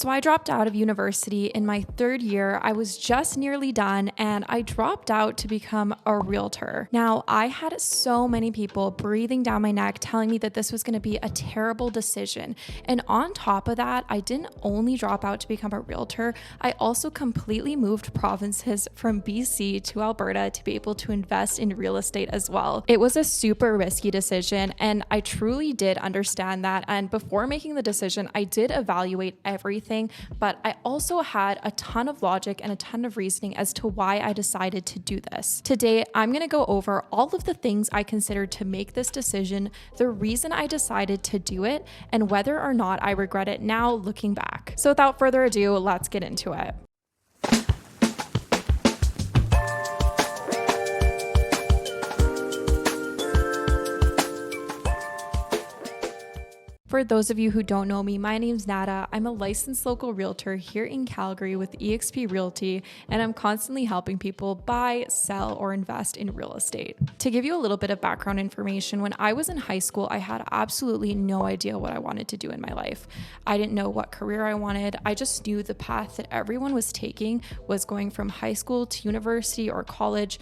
So I dropped out of university in my third year. I was just nearly done and I dropped out to become a realtor. Now, I had so many people breathing down my neck telling me that this was going to be a terrible decision. And on top of that, I didn't only drop out to become a realtor, I also completely moved provinces from BC to Alberta to be able to invest in real estate as well. It was a super risky decision and I truly did understand that. And before making the decision, I did evaluate everything, but I also had a ton of logic and a ton of reasoning as to why I decided to do this. Today, I'm going to go over all of the things I considered to make this decision, the reason I decided to do it, and whether or not I regret it now looking back. So without further ado, let's get into it. For those of you who don't know me, my name's Nada. I'm a licensed local realtor here in Calgary with eXp Realty, and I'm constantly helping people buy, sell, or invest in real estate. To give you a little bit of background information, when I was in high school, I had absolutely no idea what I wanted to do in my life. I didn't know what career I wanted. I just knew the path that everyone was taking was going from high school to university or college,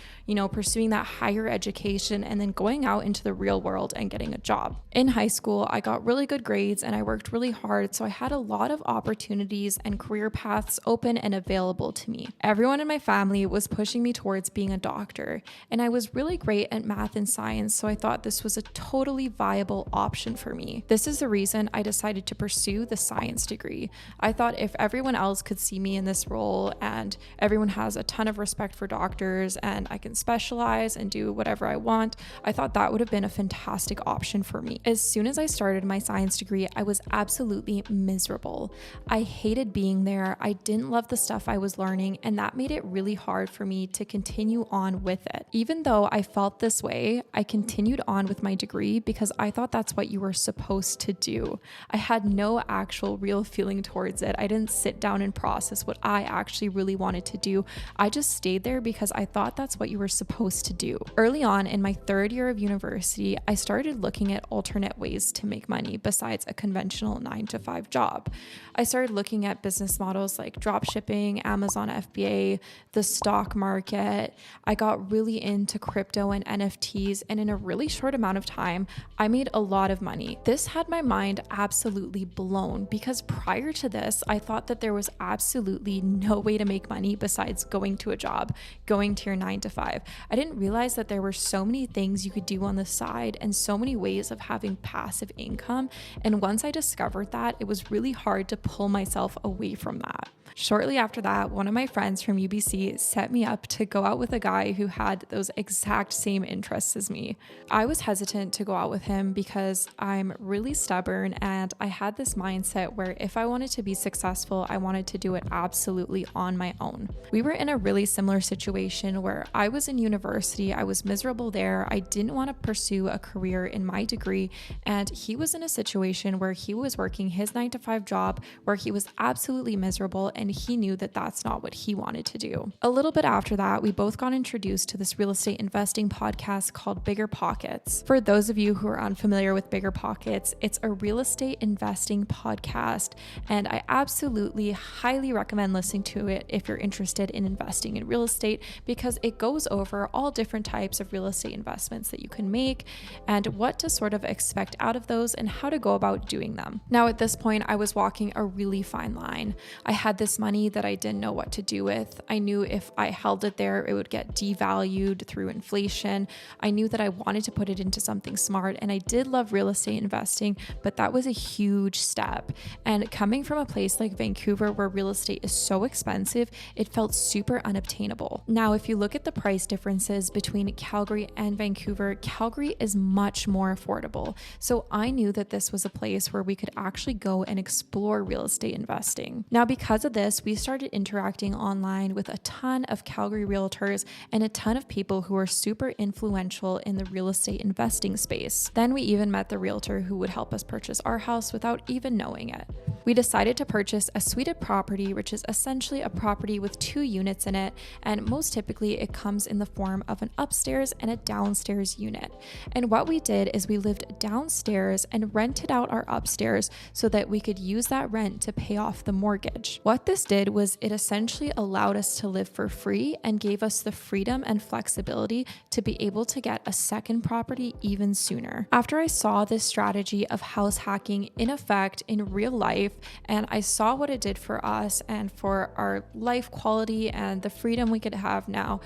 pursuing that higher education and then going out into the real world and getting a job. In high school, I got really good grades and I worked really hard, so I had a lot of opportunities and career paths open and available to me. Everyone in my family was pushing me towards being a doctor, and I was really great at math and science, so I thought this was a totally viable option for me. This is the reason I decided to pursue the science degree. I thought if everyone else could see me in this role and everyone has a ton of respect for doctors and I can specialize and do whatever I want, I thought that would have been a fantastic option for me. As soon as I started my science degree, I was absolutely miserable. I hated being there. I didn't love the stuff I was learning, and that made it really hard for me to continue on with it. Even though I felt this way, I continued on with my degree because I thought that's what you were supposed to do. I had no actual real feeling towards it. I didn't sit down and process what I actually really wanted to do. I just stayed there because I thought that's what you were supposed to do. Early on in my third year of university, I started looking at alternate ways to make money besides a conventional 9-to-5 job. I started looking at business models like drop shipping, Amazon FBA, the stock market. I got really into crypto and NFTs, and in a really short amount of time, I made a lot of money. This had my mind absolutely blown because prior to this, I thought that there was absolutely no way to make money besides going to a job, going to your 9-to-5. I didn't realize that there were so many things you could do on the side and so many ways of having passive income. And once I discovered that, it was really hard to pull myself away from that. Shortly after that, one of my friends from UBC set me up to go out with a guy who had those exact same interests as me. I was hesitant to go out with him because I'm really stubborn and I had this mindset where if I wanted to be successful, I wanted to do it absolutely on my own. We were in a really similar situation where I was in university, I was miserable there, I didn't want to pursue a career in my degree, and he was in a situation where he was working his 9-to-5 job where he was absolutely miserable and he knew that that's not what he wanted to do. A little bit after that, we both got introduced to this real estate investing podcast called Bigger Pockets. For those of you who are unfamiliar with Bigger Pockets, it's a real estate investing podcast, and I absolutely highly recommend listening to it if you're interested in investing in real estate because it goes over all different types of real estate investments that you can make and what to sort of expect out of those and how to go about doing them. Now, at this point, I was walking a really fine line. I had this money that I didn't know what to do with. I knew if I held it there, it would get devalued through inflation. I knew that I wanted to put it into something smart, and I did love real estate investing, but that was a huge step. And coming from a place like Vancouver where real estate is so expensive, it felt super unobtainable. Now, if you look at the price differences between Calgary and Vancouver, Calgary is much more affordable. So I knew that this was a place where we could actually go and explore real estate investing. Now, because of this, this, we started interacting online with a ton of Calgary realtors and a ton of people who are super influential in the real estate investing space. Then we even met the realtor who would help us purchase our house without even knowing it. We decided to purchase a suited property, which is essentially a property with 2 units in it, and most typically it comes in the form of an upstairs and a downstairs unit. And what we did is we lived downstairs and rented out our upstairs so that we could use that rent to pay off the mortgage. What this did was it essentially allowed us to live for free and gave us the freedom and flexibility to be able to get a second property even sooner. After I saw this strategy of house hacking in effect in real life, and I saw what it did for us and for our life quality and the freedom we could have now,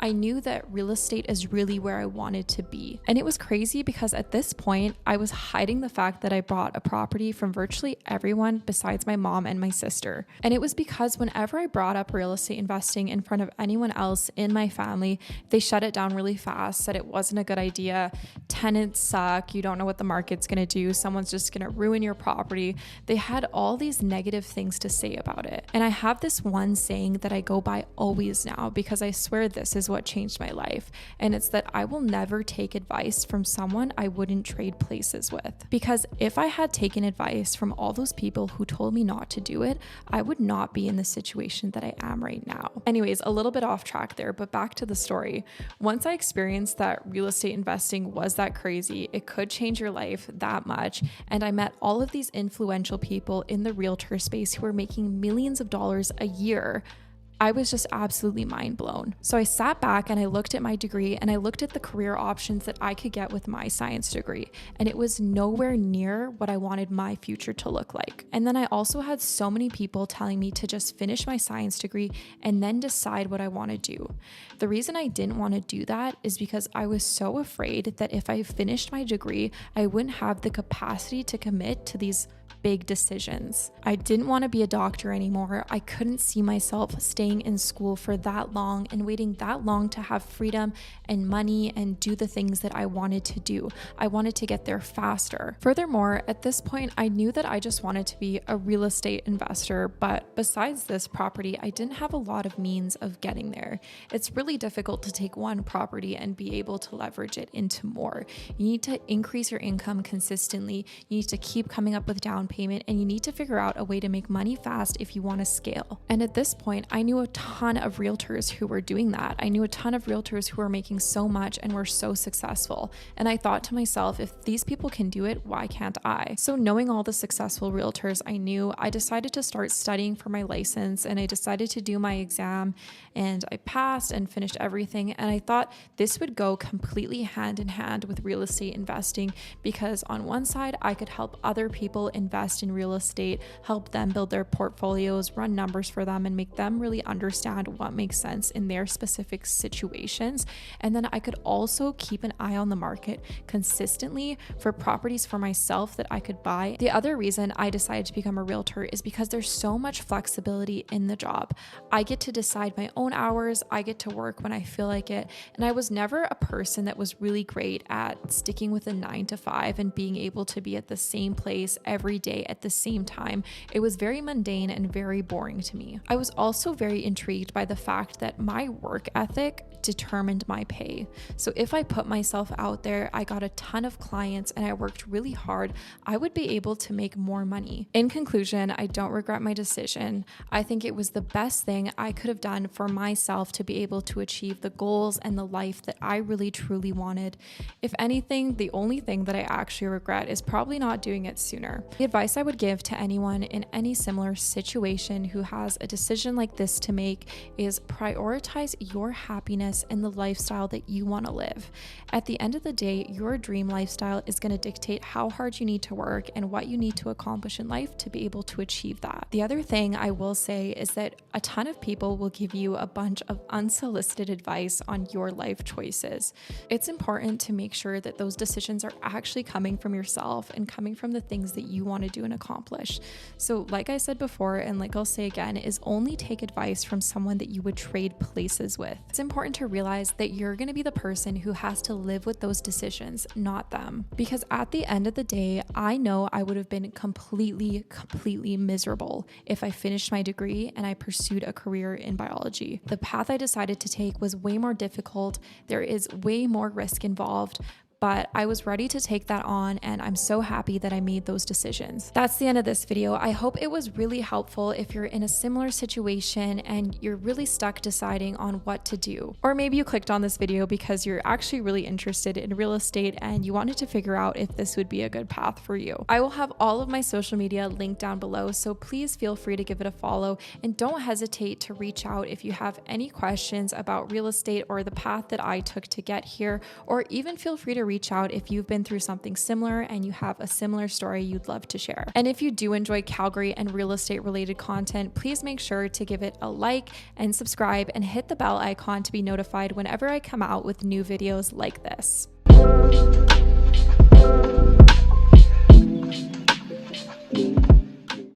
I knew that real estate is really where I wanted to be. And it was crazy because at this point, I was hiding the fact that I bought a property from virtually everyone besides my mom and my sister. And it was because whenever I brought up real estate investing in front of anyone else in my family, they shut it down really fast, said it wasn't a good idea. Tenants suck. You don't know what the market's going to do. Someone's just going to ruin your property. They had all these negative things to say about it. And I have this one saying that I go by always now because I swear this is what changed my life. And it's that I will never take advice from someone I wouldn't trade places with. Because if I had taken advice from all those people who told me not to do it, I would not be in the situation that I am right now. Anyways, a little bit off track there, but back to the story. Once I experienced that real estate investing was that crazy, it could change your life that much, and I met all of these influential people in the realtor space who were making millions of dollars a year, I was just absolutely mind blown. So I sat back and I looked at my degree and I looked at the career options that I could get with my science degree, and it was nowhere near what I wanted my future to look like. And then I also had so many people telling me to just finish my science degree and then decide what I want to do. The reason I didn't want to do that is because I was so afraid that if I finished my degree, I wouldn't have the capacity to commit to these big decisions. I didn't want to be a doctor anymore. I couldn't see myself staying in school for that long and waiting that long to have freedom and money and do the things that I wanted to do. I wanted to get there faster. Furthermore, at this point, I knew that I just wanted to be a real estate investor, but besides this property, I didn't have a lot of means of getting there. It's really difficult to take one property and be able to leverage it into more. You need to increase your income consistently. You need to keep coming up with down payment, and you need to figure out a way to make money fast if you want to scale. And at this point, I knew a ton of realtors who were doing that. I knew a ton of realtors who were making so much and were so successful. And I thought to myself, if these people can do it, why can't I? So knowing all the successful realtors I knew, I decided to start studying for my license, and I decided to do my exam, and I passed and finished everything. And I thought this would go completely hand in hand with real estate investing, because on one side, I could help other people invest in real estate, help them build their portfolios, run numbers for them, and make them really understand what makes sense in their specific situations. And then I could also keep an eye on the market consistently for properties for myself that I could buy. The other reason I decided to become a realtor is because there's so much flexibility in the job. I get to decide my own hours, I get to work when I feel like it, and I was never a person that was really great at sticking with a 9 to 5 and being able to be at the same place every day at the same time. It was very mundane and very boring to me. I was also very intrigued by the fact that my work ethic determined my pay. So if I put myself out there, I got a ton of clients, and I worked really hard, I would be able to make more money. In conclusion, I don't regret my decision. I think it was the best thing I could have done for myself to be able to achieve the goals and the life that I really truly wanted. If anything, the only thing that I actually regret is probably not doing it sooner. The advice I would give to anyone in any similar situation who has a decision like this to make is prioritize your happiness and the lifestyle that you want to live. At the end of the day, your dream lifestyle is going to dictate how hard you need to work and what you need to accomplish in life to be able to achieve that. The other thing I will say is that a ton of people will give you a bunch of unsolicited advice on your life choices. It's important to make sure that those decisions are actually coming from yourself and coming from the things that you want want to do and accomplish. So like I said before, and like I'll say again, is only take advice from someone that you would trade places with. It's important to realize that you're going to be the person who has to live with those decisions, not them. Because at the end of the day, I know I would have been completely miserable if I finished my degree and I pursued a career in biology. The path I decided to take was way more difficult. There is way more risk involved, but I was ready to take that on, and I'm so happy that I made those decisions. That's the end of this video. I hope it was really helpful if you're in a similar situation and you're really stuck deciding on what to do. Or maybe you clicked on this video because you're actually really interested in real estate and you wanted to figure out if this would be a good path for you. I will have all of my social media linked down below, so please feel free to give it a follow, and don't hesitate to reach out if you have any questions about real estate or the path that I took to get here, or even feel free to reach out if you've been through something similar and you have a similar story you'd love to share. And if you do enjoy Calgary and real estate related content, please make sure to give it a like and subscribe and hit the bell icon to be notified whenever I come out with new videos like this.